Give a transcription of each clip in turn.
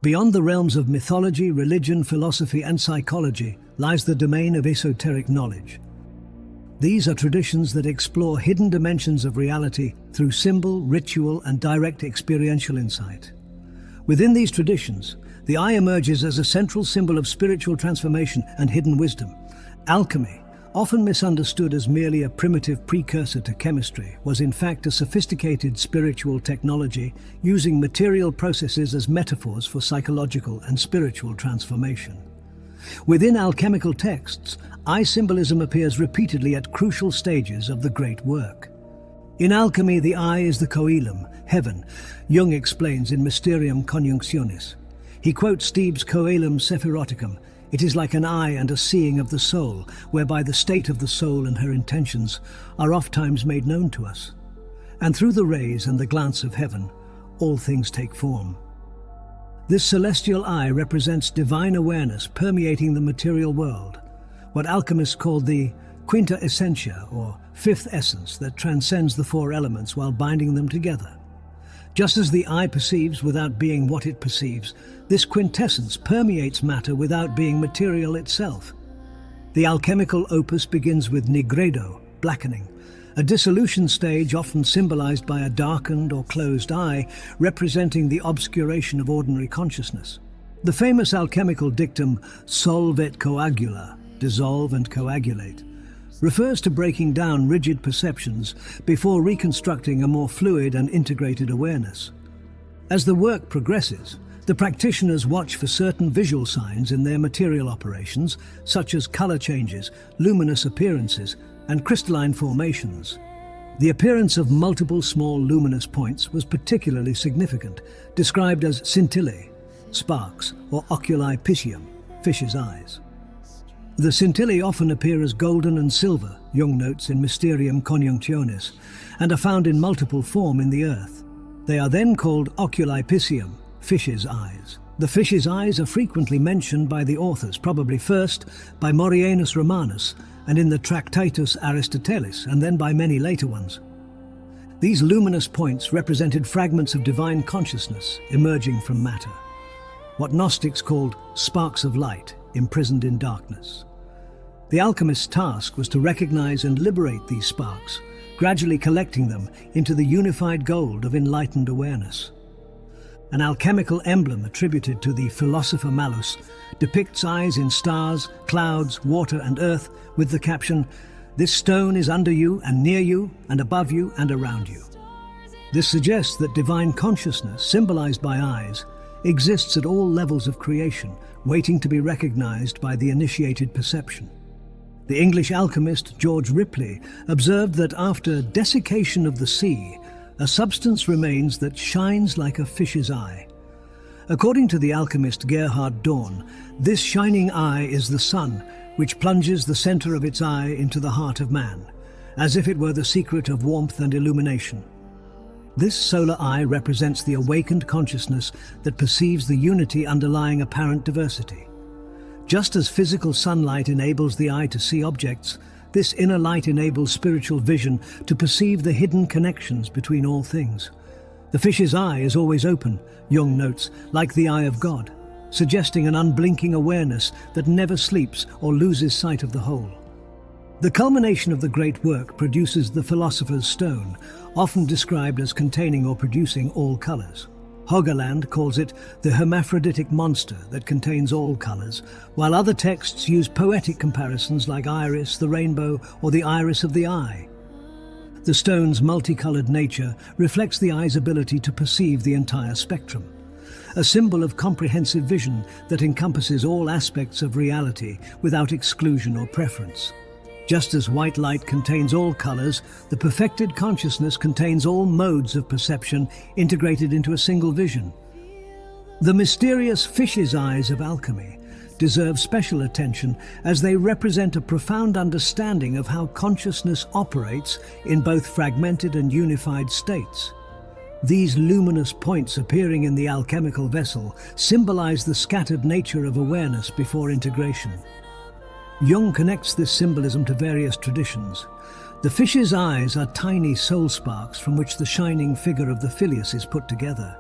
Beyond the realms of mythology, religion, philosophy, and psychology lies the domain of esoteric knowledge. These are traditions that explore hidden dimensions of reality through symbol, ritual, and direct experiential insight. Within these traditions, the eye emerges as a central symbol of spiritual transformation and hidden wisdom. Alchemy, often misunderstood as merely a primitive precursor to chemistry, was in fact a sophisticated spiritual technology using material processes as metaphors for psychological and spiritual transformation. Within alchemical texts, eye symbolism appears repeatedly at crucial stages of the great work. In alchemy, the eye is the coelum, heaven, Jung explains in Mysterium Conjunctionis. He quotes Stebe's Coelum Sephiroticum. It is like an eye and a seeing of the soul, whereby the state of the soul and her intentions are ofttimes made known to us. And through the rays and the glance of heaven, all things take form. This celestial eye represents divine awareness permeating the material world, what alchemists called the quinta essentia, or fifth essence that transcends the four elements while binding them together. Just as the eye perceives without being what it perceives, this quintessence permeates matter without being material itself. The alchemical opus begins with nigredo, blackening, a dissolution stage often symbolized by a darkened or closed eye, representing the obscuration of ordinary consciousness. The famous alchemical dictum, solve et coagula, dissolve and coagulate, refers to breaking down rigid perceptions before reconstructing a more fluid and integrated awareness. As the work progresses, the practitioners watch for certain visual signs in their material operations, such as color changes, luminous appearances, and crystalline formations. The appearance of multiple small luminous points was particularly significant, described as scintillae, sparks, or oculi piscium, fish's eyes. The scintillae often appear as golden and silver, Jung notes in Mysterium Conjunctionis, and are found in multiple form in the earth. They are then called oculi piscium, fish's eyes. The fish's eyes are frequently mentioned by the authors, probably first by Maurianus Romanus and in the Tractatus Aristotelis, and then by many later ones. These luminous points represented fragments of divine consciousness emerging from matter, what Gnostics called sparks of light imprisoned in darkness. The alchemist's task was to recognize and liberate these sparks, gradually collecting them into the unified gold of enlightened awareness. An alchemical emblem attributed to the philosopher Malus depicts eyes in stars, clouds, water, and earth with the caption, "This stone is under you and near you and above you and around you." This suggests that divine consciousness, symbolized by eyes, exists at all levels of creation, waiting to be recognized by the initiated perception. The English alchemist George Ripley observed that after desiccation of the sea, a substance remains that shines like a fish's eye. According to the alchemist Gerhard Dorn, this shining eye is the sun, which plunges the center of its eye into the heart of man, as if it were the secret of warmth and illumination. This solar eye represents the awakened consciousness that perceives the unity underlying apparent diversity. Just as physical sunlight enables the eye to see objects, this inner light enables spiritual vision to perceive the hidden connections between all things. The fish's eye is always open, Jung notes, like the eye of God, suggesting an unblinking awareness that never sleeps or loses sight of the whole. The culmination of the great work produces the philosopher's stone, often described as containing or producing all colors. Hoggerland calls it the hermaphroditic monster that contains all colors, while other texts use poetic comparisons like iris, the rainbow, or the iris of the eye. The stone's multicolored nature reflects the eye's ability to perceive the entire spectrum, a symbol of comprehensive vision that encompasses all aspects of reality without exclusion or preference. Just as white light contains all colors, the perfected consciousness contains all modes of perception integrated into a single vision. The mysterious fish's eyes of alchemy deserve special attention as they represent a profound understanding of how consciousness operates in both fragmented and unified states. These luminous points appearing in the alchemical vessel symbolize the scattered nature of awareness before integration. Jung connects this symbolism to various traditions. The fish's eyes are tiny soul sparks from which the shining figure of the Filius is put together.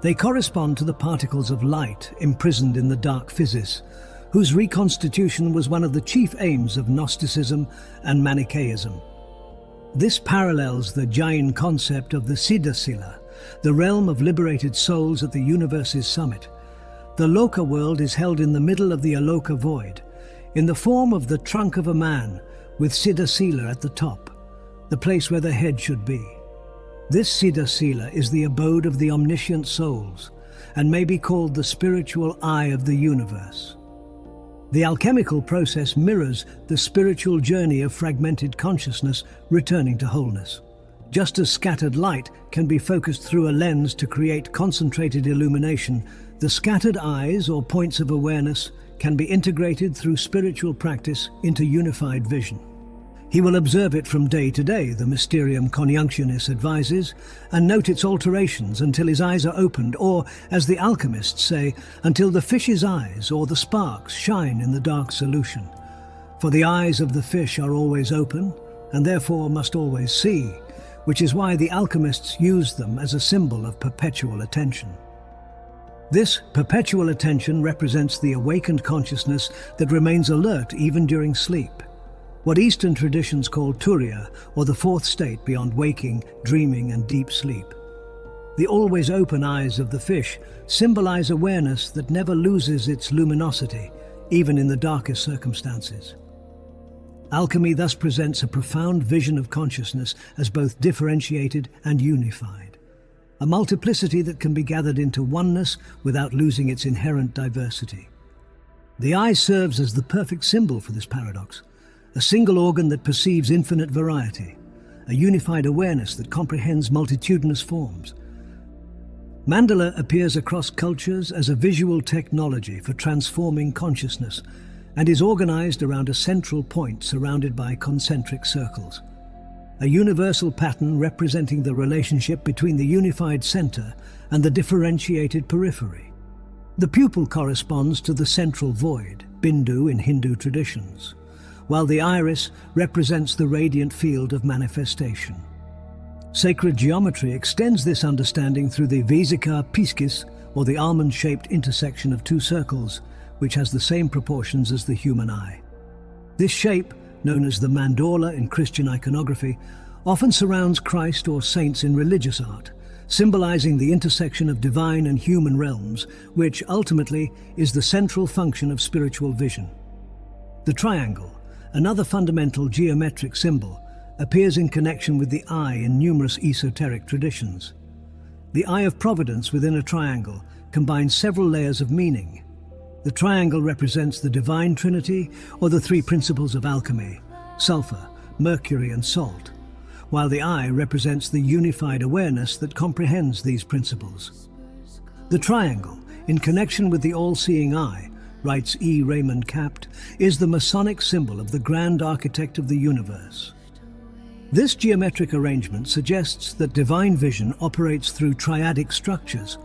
They correspond to the particles of light imprisoned in the dark physis, whose reconstitution was one of the chief aims of Gnosticism and Manichaeism. This parallels the Jain concept of the Siddhasila, the realm of liberated souls at the universe's summit. The Loka world is held in the middle of the Aloka void, in the form of the trunk of a man, with Siddhasila at the top, the place where the head should be. This Siddhasila is the abode of the omniscient souls, and may be called the spiritual eye of the universe. The alchemical process mirrors the spiritual journey of fragmented consciousness returning to wholeness. Just as scattered light can be focused through a lens to create concentrated illumination, the scattered eyes or points of awareness can be integrated through spiritual practice into unified vision. He will observe it from day to day, the Mysterium Conjunctionis advises, and note its alterations until his eyes are opened, or, as the alchemists say, until the fish's eyes or the sparks shine in the dark solution. For the eyes of the fish are always open, and therefore must always see, which is why the alchemists used them as a symbol of perpetual attention. This perpetual attention represents the awakened consciousness that remains alert even during sleep, what Eastern traditions call Turiya, or the fourth state beyond waking, dreaming and deep sleep. The always open eyes of the fish symbolize awareness that never loses its luminosity, even in the darkest circumstances. Alchemy thus presents a profound vision of consciousness as both differentiated and unified, a multiplicity that can be gathered into oneness without losing its inherent diversity. The eye serves as the perfect symbol for this paradox, a single organ that perceives infinite variety, a unified awareness that comprehends multitudinous forms. Mandala appears across cultures as a visual technology for transforming consciousness and is organized around a central point surrounded by concentric circles, a universal pattern representing the relationship between the unified center and the differentiated periphery. The pupil corresponds to the central void, Bindu in Hindu traditions, while the iris represents the radiant field of manifestation. Sacred geometry extends this understanding through the Vesika Piscis, or the almond-shaped intersection of two circles, which has the same proportions as the human eye. This shape, known as the mandorla in Christian iconography, often surrounds Christ or saints in religious art, symbolizing the intersection of divine and human realms, which ultimately is the central function of spiritual vision. The triangle, another fundamental geometric symbol, appears in connection with the eye in numerous esoteric traditions. The eye of providence within a triangle combines several layers of meaning. The triangle represents the divine trinity, or the three principles of alchemy, sulfur, mercury and salt, while the eye represents the unified awareness that comprehends these principles. The triangle, in connection with the all-seeing eye, writes E. Raymond Capt, is the Masonic symbol of the grand architect of the universe. This geometric arrangement suggests that divine vision operates through triadic structures,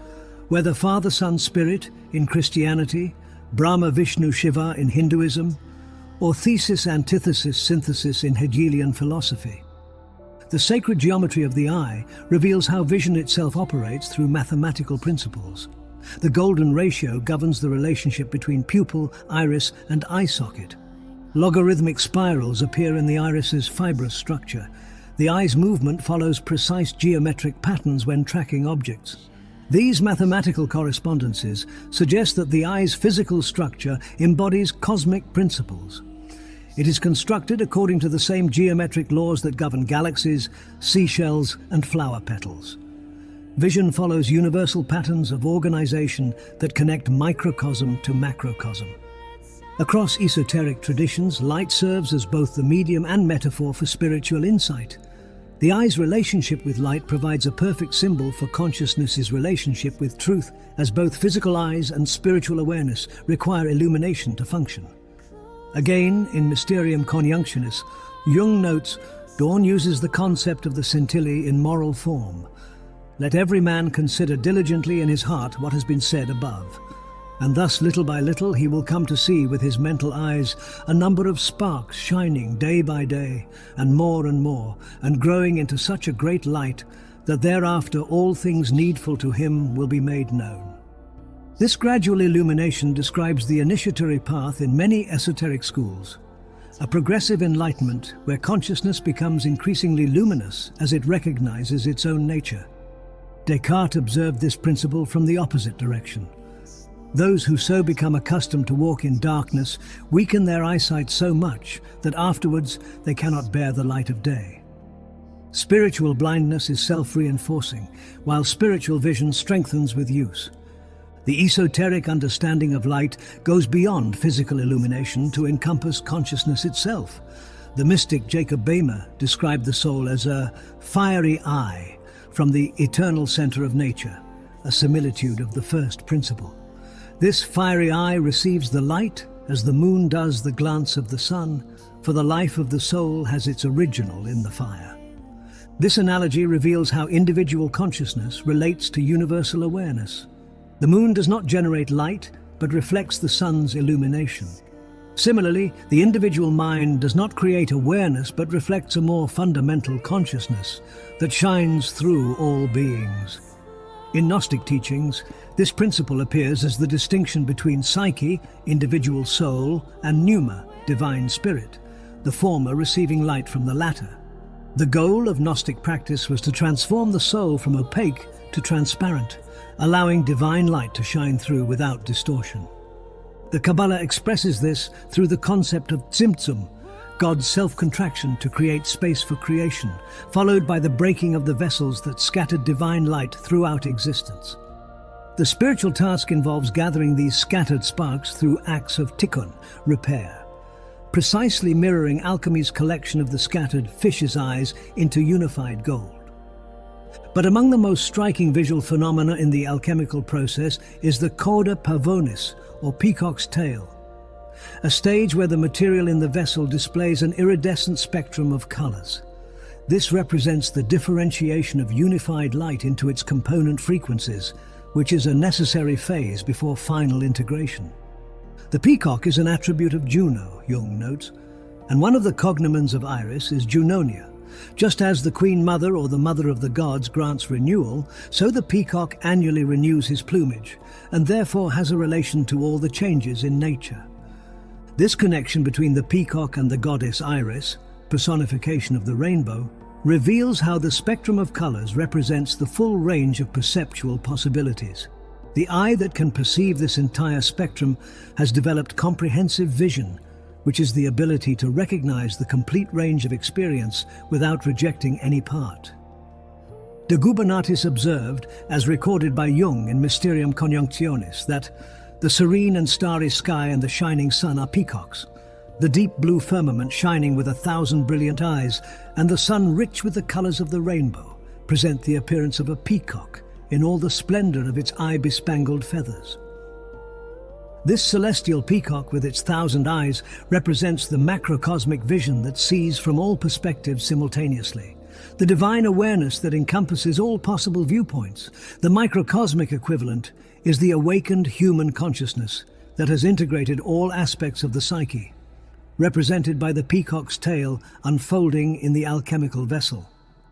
whether Father, Son, Spirit in Christianity, Brahma, Vishnu, Shiva in Hinduism, or thesis, antithesis, synthesis in Hegelian philosophy. The sacred geometry of the eye reveals how vision itself operates through mathematical principles. The golden ratio governs the relationship between pupil, iris, and eye socket. Logarithmic spirals appear in the iris's fibrous structure. The eye's movement follows precise geometric patterns when tracking objects. These mathematical correspondences suggest that the eye's physical structure embodies cosmic principles. It is constructed according to the same geometric laws that govern galaxies, seashells, and flower petals. Vision follows universal patterns of organization that connect microcosm to macrocosm. Across esoteric traditions, light serves as both the medium and metaphor for spiritual insight. The eye's relationship with light provides a perfect symbol for consciousness's relationship with truth, as both physical eyes and spiritual awareness require illumination to function. Again, in Mysterium Conjunctionis, Jung notes, Dawn uses the concept of the scintilla in moral form. Let every man consider diligently in his heart what has been said above. And thus, little by little, he will come to see with his mental eyes a number of sparks shining day by day, and more, and growing into such a great light that thereafter all things needful to him will be made known. This gradual illumination describes the initiatory path in many esoteric schools, a progressive enlightenment where consciousness becomes increasingly luminous as it recognizes its own nature. Descartes observed this principle from the opposite direction. Those who so become accustomed to walk in darkness weaken their eyesight so much that afterwards they cannot bear the light of day. Spiritual blindness is self-reinforcing, while spiritual vision strengthens with use. The esoteric understanding of light goes beyond physical illumination to encompass consciousness itself. The mystic Jacob Boehme described the soul as a fiery eye from the eternal center of nature, a similitude of the first principle. This fiery eye receives the light as the moon does the glance of the sun, for the life of the soul has its original in the fire. This analogy reveals how individual consciousness relates to universal awareness. The moon does not generate light, but reflects the sun's illumination. Similarly, the individual mind does not create awareness, but reflects a more fundamental consciousness that shines through all beings. In Gnostic teachings, this principle appears as the distinction between psyche, individual soul, and pneuma, divine spirit, the former receiving light from the latter. The goal of Gnostic practice was to transform the soul from opaque to transparent, allowing divine light to shine through without distortion. The Kabbalah expresses this through the concept of Tzimtzum, God's self-contraction to create space for creation, followed by the breaking of the vessels that scattered divine light throughout existence. The spiritual task involves gathering these scattered sparks through acts of tikkun, repair, precisely mirroring alchemy's collection of the scattered fish's eyes into unified gold. But among the most striking visual phenomena in the alchemical process is the coda pavonis, or peacock's tail, a stage where the material in the vessel displays an iridescent spectrum of colors. This represents the differentiation of unified light into its component frequencies, which is a necessary phase before final integration. The peacock is an attribute of Juno, Jung notes, and one of the cognomens of Iris is Junonia. Just as the Queen Mother or the Mother of the Gods grants renewal, so the peacock annually renews his plumage, and therefore has a relation to all the changes in nature. This connection between the peacock and the goddess Iris, personification of the rainbow, reveals how the spectrum of colors represents the full range of perceptual possibilities. The eye that can perceive this entire spectrum has developed comprehensive vision, which is the ability to recognize the complete range of experience without rejecting any part. De Gubernatis observed, as recorded by Jung in Mysterium Conjunctionis, that the serene and starry sky and the shining sun are peacocks, the deep blue firmament shining with 1,000 brilliant eyes, and the sun rich with the colors of the rainbow, present the appearance of a peacock in all the splendor of its eye-bespangled feathers. This celestial peacock with its 1,000 eyes represents the macrocosmic vision that sees from all perspectives simultaneously, the divine awareness that encompasses all possible viewpoints. The microcosmic equivalent is the awakened human consciousness that has integrated all aspects of the psyche, represented by the peacock's tail unfolding in the alchemical vessel.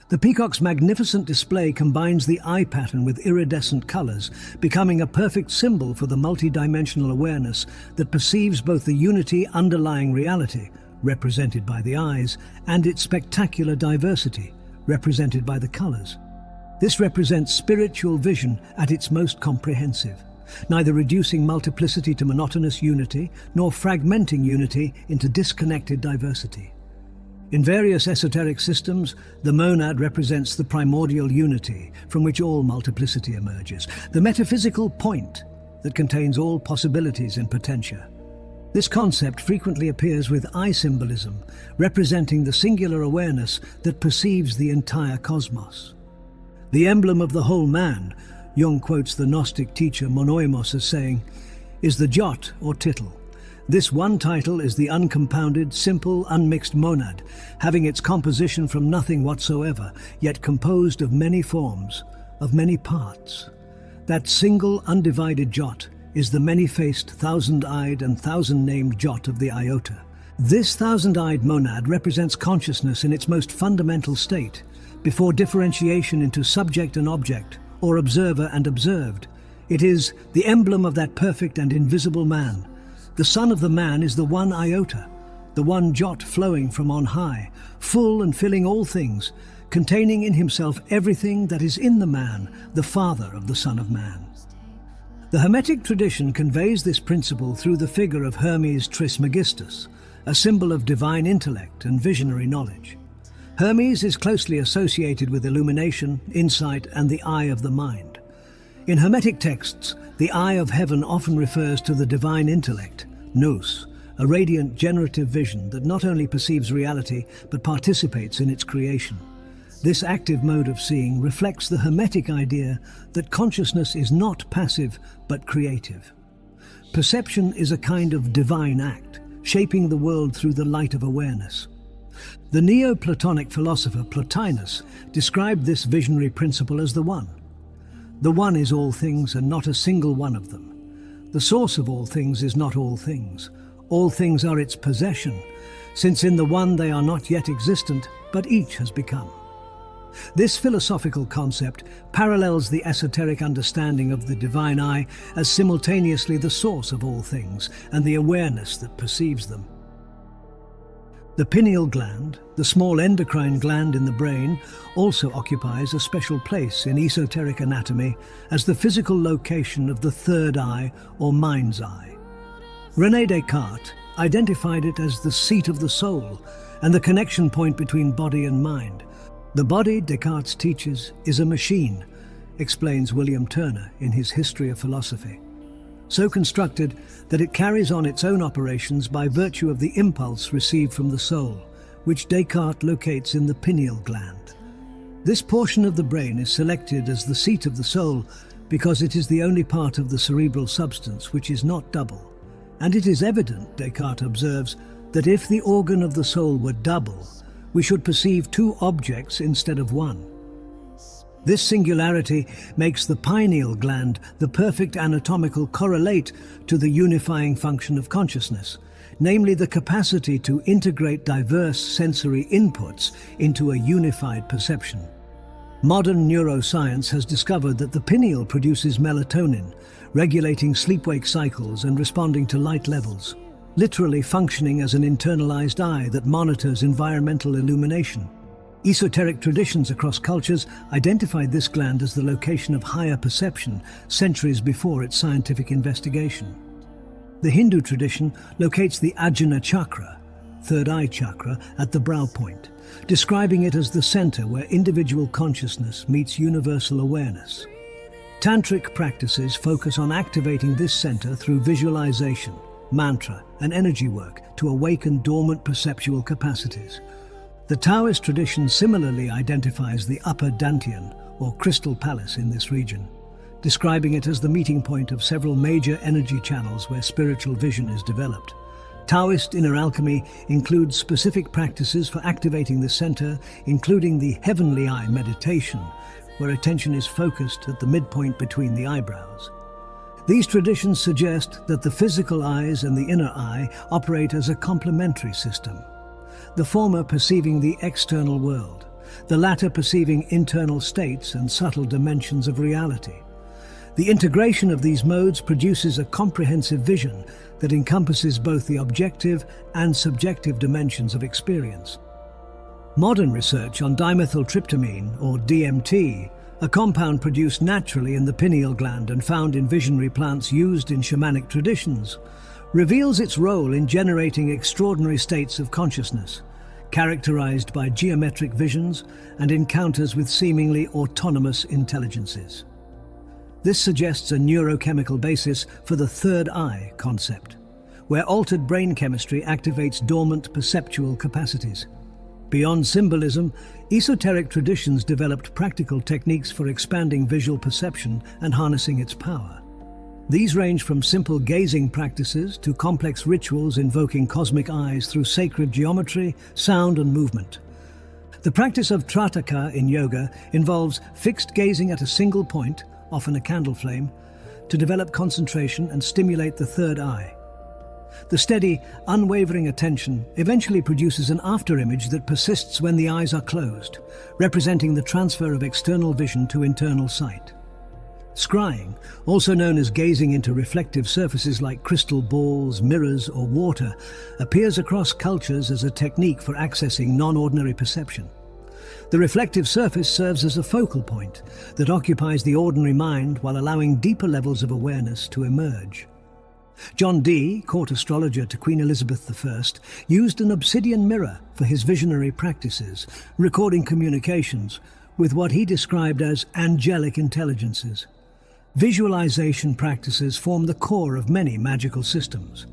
The peacock's magnificent display combines the eye pattern with iridescent colors, becoming a perfect symbol for the multidimensional awareness that perceives both the unity underlying reality, represented by the eyes, and its spectacular diversity, represented by the colors. This represents spiritual vision at its most comprehensive, neither reducing multiplicity to monotonous unity, nor fragmenting unity into disconnected diversity. In various esoteric systems, the monad represents the primordial unity from which all multiplicity emerges, the metaphysical point that contains all possibilities in potentia. This concept frequently appears with eye symbolism, representing the singular awareness that perceives the entire cosmos. The emblem of the whole man, Jung quotes the Gnostic teacher Monoimos as saying, is the jot or tittle. This one title is the uncompounded, simple, unmixed monad, having its composition from nothing whatsoever, yet composed of many forms, of many parts. That single, undivided jot is the many-faced, thousand-eyed and thousand-named jot of the iota. This thousand-eyed monad represents consciousness in its most fundamental state, before differentiation into subject and object, or observer and observed. It is the emblem of that perfect and invisible man. The Son of the Man is the one iota, the one jot flowing from on high, full and filling all things, containing in himself everything that is in the man, the Father of the Son of Man. The Hermetic tradition conveys this principle through the figure of Hermes Trismegistus, a symbol of divine intellect and visionary knowledge. Hermes is closely associated with illumination, insight, and the eye of the mind. In Hermetic texts, the eye of heaven often refers to the divine intellect, nous, a radiant generative vision that not only perceives reality but participates in its creation. This active mode of seeing reflects the Hermetic idea that consciousness is not passive but creative. Perception is a kind of divine act, shaping the world through the light of awareness. The Neoplatonic philosopher Plotinus described this visionary principle as the One. The One is all things and not a single one of them. The source of all things is not all things. All things are its possession, since in the One they are not yet existent, but each has become. This philosophical concept parallels the esoteric understanding of the divine eye as simultaneously the source of all things and the awareness that perceives them. The pineal gland, the small endocrine gland in the brain, also occupies a special place in esoteric anatomy as the physical location of the third eye or mind's eye. René Descartes identified it as the seat of the soul and the connection point between body and mind. The body, Descartes teaches, is a machine, explains William Turner in his History of Philosophy, so constructed that it carries on its own operations by virtue of the impulse received from the soul, which Descartes locates in the pineal gland. This portion of the brain is selected as the seat of the soul because it is the only part of the cerebral substance which is not double. And it is evident, Descartes observes, that if the organ of the soul were double, we should perceive two objects instead of one. This singularity makes the pineal gland the perfect anatomical correlate to the unifying function of consciousness, namely the capacity to integrate diverse sensory inputs into a unified perception. Modern neuroscience has discovered that the pineal produces melatonin, regulating sleep-wake cycles and responding to light levels, literally functioning as an internalized eye that monitors environmental illumination. Esoteric traditions across cultures identified this gland as the location of higher perception centuries before its scientific investigation. The Hindu tradition locates the Ajna chakra, third eye chakra, at the brow point, describing it as the center where individual consciousness meets universal awareness. Tantric practices focus on activating this center through visualization, mantra, and energy work to awaken dormant perceptual capacities. The Taoist tradition similarly identifies the Upper Dantian, or crystal palace, in this region, describing it as the meeting point of several major energy channels where spiritual vision is developed. Taoist inner alchemy includes specific practices for activating the center, including the heavenly eye meditation, where attention is focused at the midpoint between the eyebrows. These traditions suggest that the physical eyes and the inner eye operate as a complementary system, the former perceiving the external world, the latter perceiving internal states and subtle dimensions of reality. The integration of these modes produces a comprehensive vision that encompasses both the objective and subjective dimensions of experience. Modern research on dimethyltryptamine, or DMT, a compound produced naturally in the pineal gland and found in visionary plants used in shamanic traditions, reveals its role in generating extraordinary states of consciousness, characterized by geometric visions and encounters with seemingly autonomous intelligences. This suggests a neurochemical basis for the third eye concept, where altered brain chemistry activates dormant perceptual capacities. Beyond symbolism, esoteric traditions developed practical techniques for expanding visual perception and harnessing its power. These range from simple gazing practices to complex rituals invoking cosmic eyes through sacred geometry, sound, and movement. The practice of trataka in yoga involves fixed gazing at a single point, often a candle flame, to develop concentration and stimulate the third eye. The steady, unwavering attention eventually produces an afterimage that persists when the eyes are closed, representing the transfer of external vision to internal sight. Scrying, also known as gazing into reflective surfaces like crystal balls, mirrors, or water, appears across cultures as a technique for accessing non-ordinary perception. The reflective surface serves as a focal point that occupies the ordinary mind while allowing deeper levels of awareness to emerge. John Dee, court astrologer to Queen Elizabeth I, used an obsidian mirror for his visionary practices, recording communications with what he described as angelic intelligences. Visualization practices form the core of many magical systems.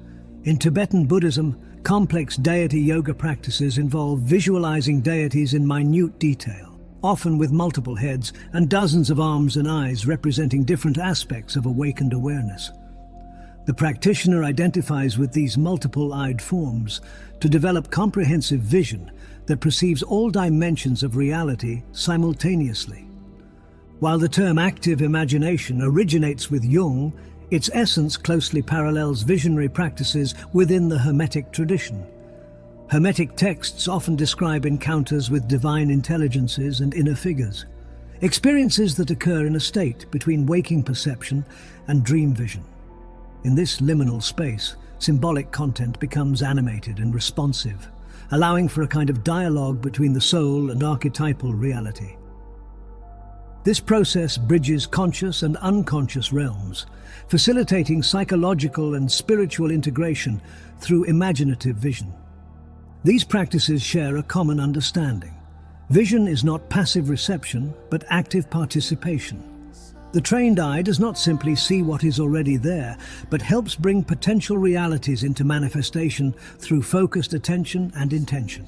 In Tibetan Buddhism, complex deity yoga practices involve visualizing deities in minute detail, often with multiple heads and dozens of arms and eyes representing different aspects of awakened awareness. The practitioner identifies with these multiple-eyed forms to develop comprehensive vision that perceives all dimensions of reality simultaneously. While the term active imagination originates with Jung, its essence closely parallels visionary practices within the Hermetic tradition. Hermetic texts often describe encounters with divine intelligences and inner figures, experiences that occur in a state between waking perception and dream vision. In this liminal space, symbolic content becomes animated and responsive, allowing for a kind of dialogue between the soul and archetypal reality. This process bridges conscious and unconscious realms, facilitating psychological and spiritual integration through imaginative vision. These practices share a common understanding. Vision is not passive reception, but active participation. The trained eye does not simply see what is already there, but helps bring potential realities into manifestation through focused attention and intention.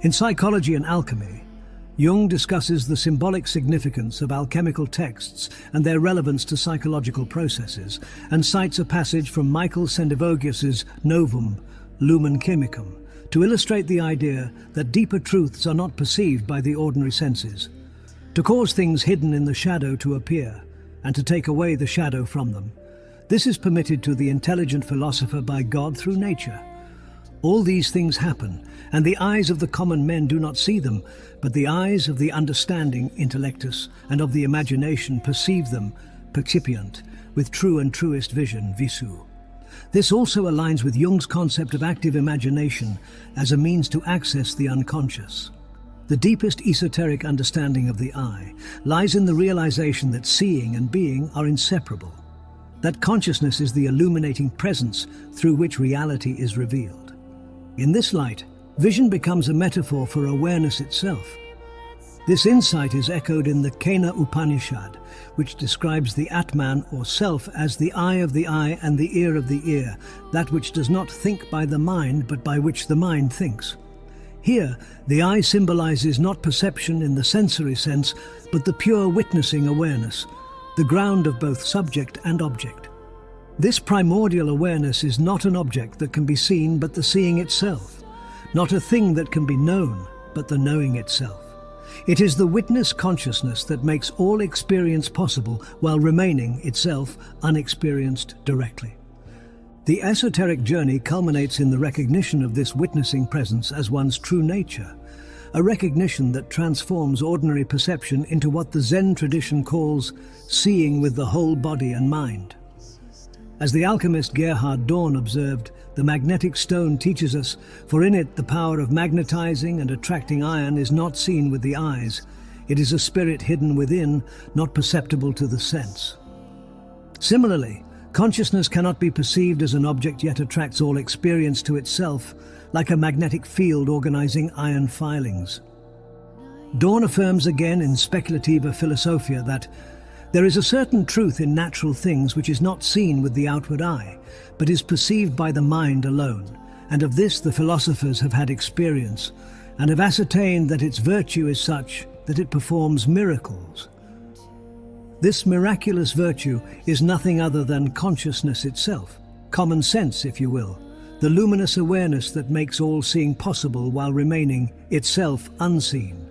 In psychology and alchemy, Jung discusses the symbolic significance of alchemical texts and their relevance to psychological processes, and cites a passage from Michael Sendivogius's Novum, Lumen Chemicum, to illustrate the idea that deeper truths are not perceived by the ordinary senses. To cause things hidden in the shadow to appear, and to take away the shadow from them. This is permitted to the intelligent philosopher by God through nature. All these things happen, and the eyes of the common men do not see them, but the eyes of the understanding intellectus and of the imagination perceive them, percipient, with true and truest vision, visu. This also aligns with Jung's concept of active imagination as a means to access the unconscious. The deepest esoteric understanding of the eye lies in the realization that seeing and being are inseparable, that consciousness is the illuminating presence through which reality is revealed. In this light, vision becomes a metaphor for awareness itself. This insight is echoed in the Kena Upanishad, which describes the Atman or self as the eye of the eye and the ear of the ear, that which does not think by the mind but by which the mind thinks. Here, the eye symbolizes not perception in the sensory sense, but the pure witnessing awareness, the ground of both subject and object. This primordial awareness is not an object that can be seen, but the seeing itself, not a thing that can be known, but the knowing itself. It is the witness consciousness that makes all experience possible while remaining itself unexperienced directly. The esoteric journey culminates in the recognition of this witnessing presence as one's true nature, a recognition that transforms ordinary perception into what the Zen tradition calls seeing with the whole body and mind. As the alchemist Gerhard Dorn observed, the magnetic stone teaches us, for in it the power of magnetizing and attracting iron is not seen with the eyes. It is a spirit hidden within, not perceptible to the sense. Similarly, consciousness cannot be perceived as an object yet attracts all experience to itself, like a magnetic field organizing iron filings. Dorn affirms again in Speculativa Philosophia that there is a certain truth in natural things which is not seen with the outward eye, but is perceived by the mind alone, and of this the philosophers have had experience, and have ascertained that its virtue is such that it performs miracles. This miraculous virtue is nothing other than consciousness itself, common sense, if you will, the luminous awareness that makes all seeing possible while remaining itself unseen.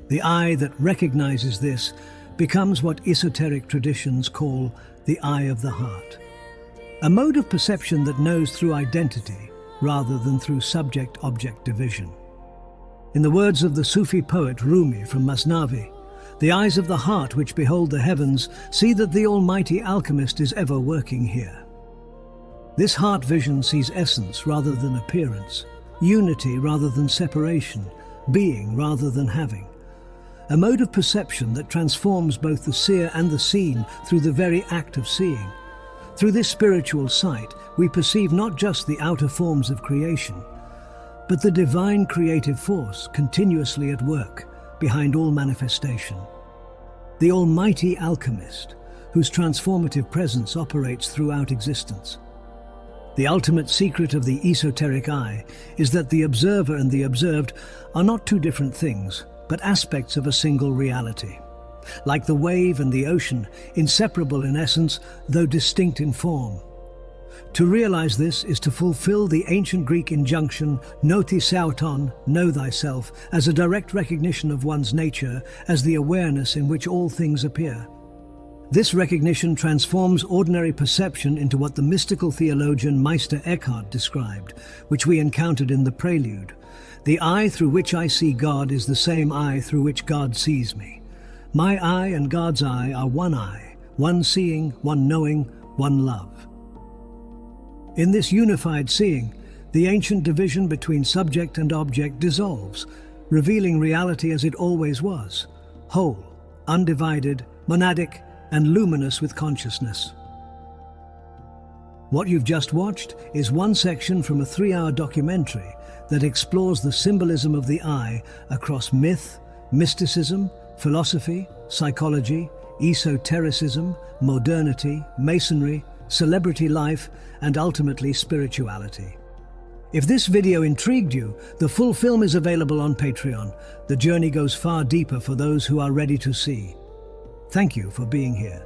The eye that recognizes this becomes what esoteric traditions call the eye of the heart. A mode of perception that knows through identity rather than through subject-object division. In the words of the Sufi poet Rumi from Masnavi, the eyes of the heart which behold the heavens see that the almighty alchemist is ever working here. This heart vision sees essence rather than appearance, unity rather than separation, being rather than having. A mode of perception that transforms both the seer and the seen through the very act of seeing. Through this spiritual sight, we perceive not just the outer forms of creation, but the divine creative force continuously at work behind all manifestation. The almighty alchemist, whose transformative presence operates throughout existence. The ultimate secret of the esoteric eye is that the observer and the observed are not two different things, but aspects of a single reality. Like the wave and the ocean, inseparable in essence, though distinct in form. To realize this is to fulfill the ancient Greek injunction, noti sauton, know thyself, as a direct recognition of one's nature as the awareness in which all things appear. This recognition transforms ordinary perception into what the mystical theologian Meister Eckhart described, which we encountered in the prelude. The eye through which I see God is the same eye through which God sees me. My eye and God's eye are one seeing, one knowing, one love. In this unified seeing, the ancient division between subject and object dissolves, revealing reality as it always was, whole, undivided, monadic, and luminous with consciousness. What you've just watched is one section from a 3-hour documentary that explores the symbolism of the eye across myth, mysticism, philosophy, psychology, esotericism, modernity, masonry, celebrity life, and ultimately spirituality. If this video intrigued you, the full film is available on Patreon. The journey goes far deeper for those who are ready to see. Thank you for being here.